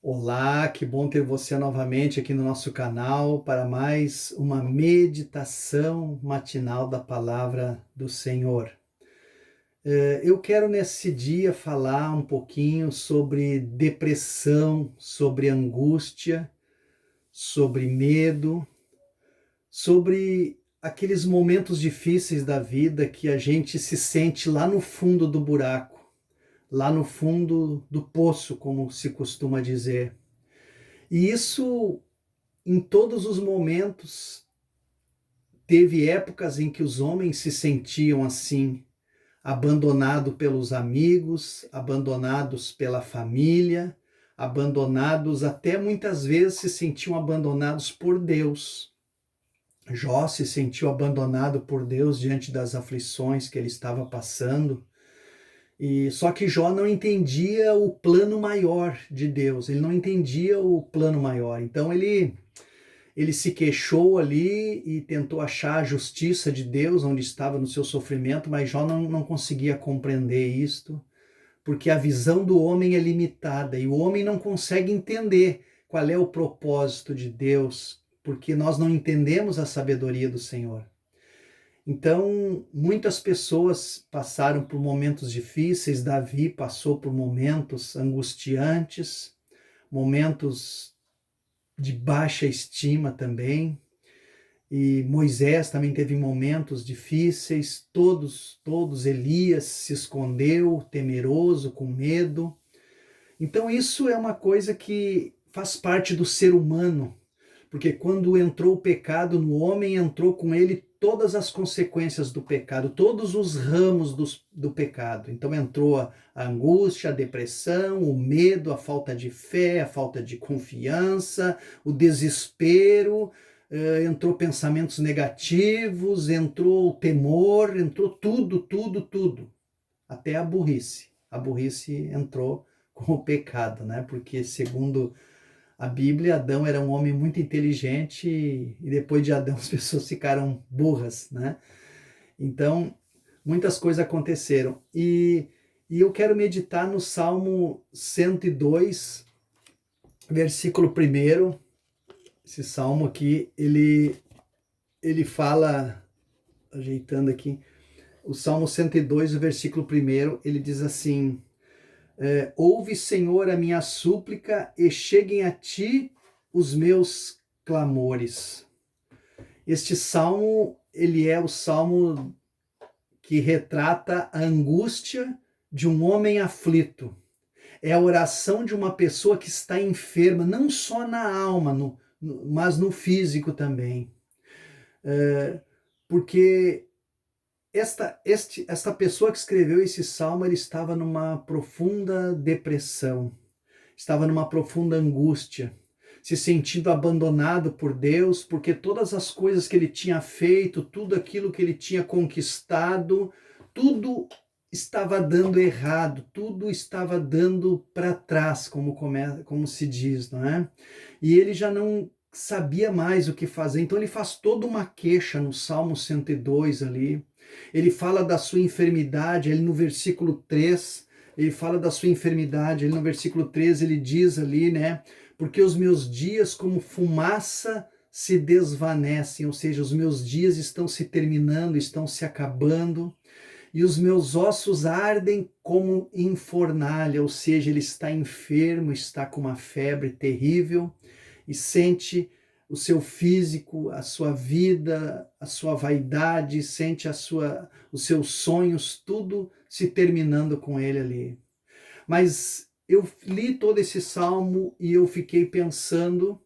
Olá, que bom ter você novamente aqui no nosso canal para mais uma meditação matinal da palavra do Senhor. Eu quero nesse dia falar um pouquinho sobre depressão, sobre angústia, sobre medo, sobre aqueles momentos difíceis da vida que a gente se sente lá no fundo do buraco, lá no fundo do poço, como se costuma dizer. E isso em todos os momentos, teve épocas em que os homens se sentiam assim, abandonados pelos amigos, abandonados pela família, abandonados, até muitas vezes se sentiam abandonados por Deus. Jó se sentiu abandonado por Deus diante das aflições que ele estava passando. E só que Jó não entendia o plano maior de Deus, ele não entendia o plano maior. Então ele se queixou ali e tentou achar a justiça de Deus onde estava no seu sofrimento, mas Jó não conseguia compreender isto, porque a visão do homem é limitada e o homem não consegue entender qual é o propósito de Deus, porque nós não entendemos a sabedoria do Senhor. Então, muitas pessoas passaram por momentos difíceis, Davi passou por momentos angustiantes, momentos de baixa estima também, e Moisés também teve momentos difíceis, todos, Elias se escondeu, temeroso, com medo. Então isso é uma coisa que faz parte do ser humano, porque quando entrou o pecado no homem, entrou com ele todas as consequências do pecado, todos os ramos do pecado. Então entrou a angústia, a depressão, o medo, a falta de fé, a falta de confiança, o desespero, entrou pensamentos negativos, entrou o temor, entrou tudo, até a burrice. A burrice entrou com o pecado, né? Porque segundo a Bíblia, Adão era um homem muito inteligente e depois de Adão as pessoas ficaram burras, né? Então, muitas coisas aconteceram. E eu quero meditar no Salmo 102, versículo 1. Esse salmo aqui, ele fala, ajeitando aqui, o Salmo 102, o versículo 1, ele diz assim: ouve, Senhor, a minha súplica e cheguem a ti os meus clamores. Este salmo, ele é o salmo que retrata a angústia de um homem aflito. É a oração de uma pessoa que está enferma, não só na alma, mas no físico também. Porque esta pessoa que escreveu esse salmo, ele estava numa profunda depressão, estava numa profunda angústia, se sentindo abandonado por Deus, porque todas as coisas que ele tinha feito, tudo aquilo que ele tinha conquistado, tudo estava dando errado, tudo estava dando para trás, como se diz, não é? E ele já não sabia mais o que fazer, então ele faz toda uma queixa no Salmo 102 ali. Ele fala da sua enfermidade, ele no versículo 3, ele fala da sua enfermidade, ele no versículo 3 ele diz ali, né? Porque os meus dias como fumaça se desvanecem, ou seja, os meus dias estão se terminando, estão se acabando, e os meus ossos ardem como em fornalha, ou seja, ele está enfermo, está com uma febre terrível e sente o seu físico, a sua vida, a sua vaidade, sente os seus sonhos, tudo se terminando com ele ali. Mas eu li todo esse salmo e eu fiquei pensando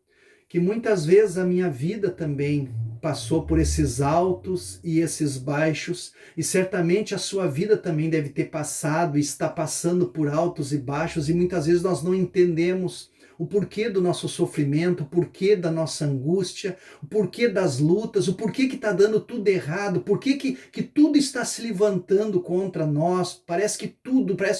que muitas vezes a minha vida também passou por esses altos e esses baixos, e certamente a sua vida também deve ter passado e está passando por altos e baixos, e muitas vezes nós não entendemos o porquê do nosso sofrimento, o porquê da nossa angústia, o porquê das lutas, o porquê que está dando tudo errado, o porquê que tudo está se levantando contra nós, parece que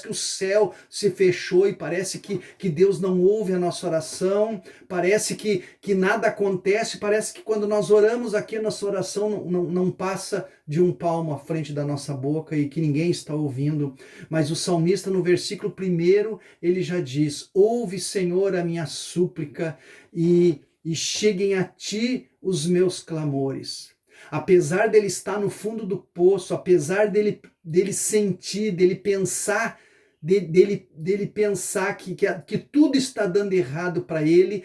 o céu se fechou e parece que Deus não ouve a nossa oração, parece que nada acontece, parece que quando nós oramos aqui, a nossa oração não passa de um palmo à frente da nossa boca e que ninguém está ouvindo, mas o salmista no versículo 1, ele já diz: ouve, Senhor, a minha súplica e cheguem a ti os meus clamores. Apesar dele estar no fundo do poço, apesar dele sentir, dele pensar, dele pensar que tudo está dando errado para ele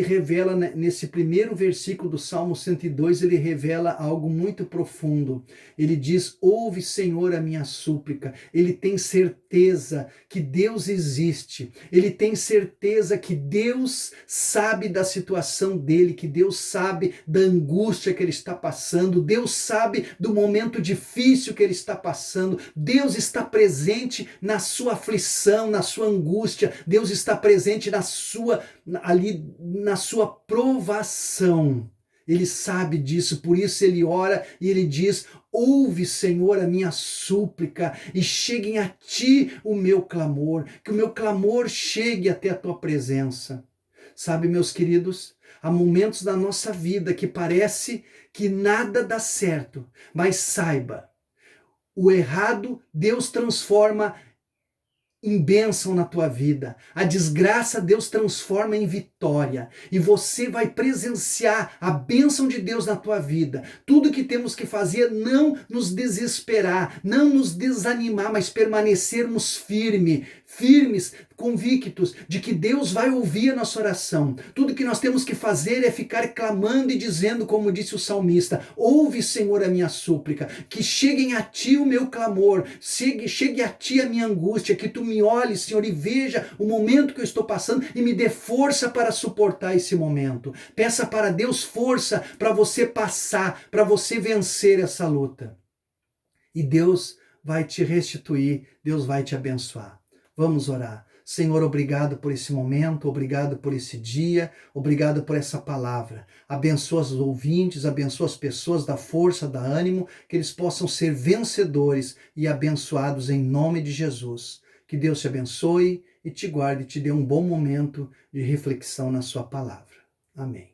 revela, nesse primeiro versículo do Salmo 102, ele revela algo muito profundo. Ele diz: ouve, Senhor, a minha súplica. Ele tem certeza que Deus existe. Ele tem certeza que Deus sabe da situação dele, que Deus sabe da angústia que ele está passando. Deus sabe do momento difícil que ele está passando. Deus está presente na sua aflição, na sua angústia. Deus está presente na sua provação. Ele sabe disso, por isso ele ora e ele diz: ouve, Senhor, a minha súplica e cheguem a ti o meu clamor, que o meu clamor chegue até a tua presença. Sabe, meus queridos, há momentos da nossa vida que parece que nada dá certo, mas saiba, o errado Deus transforma em bênção na tua vida. A desgraça Deus transforma em vitória. E você vai presenciar a bênção de Deus na tua vida. Tudo que temos que fazer é não nos desesperar, não nos desanimar, mas permanecermos firmes, convictos de que Deus vai ouvir a nossa oração. Tudo que nós temos que fazer é ficar clamando e dizendo, como disse o salmista: ouve, Senhor, a minha súplica, que cheguem a ti o meu clamor, chegue a ti a minha angústia, que tu me olhe, Senhor, e veja o momento que eu estou passando e me dê força para suportar esse momento. Peça para Deus força para você passar, para você vencer essa luta. E Deus vai te restituir, Deus vai te abençoar. Vamos orar. Senhor, obrigado por esse momento, obrigado por esse dia, obrigado por essa palavra. Abençoa os ouvintes, abençoa as pessoas, dá força, dá ânimo, que eles possam ser vencedores e abençoados em nome de Jesus. Que Deus te abençoe e te guarde e te dê um bom momento de reflexão na sua palavra. Amém.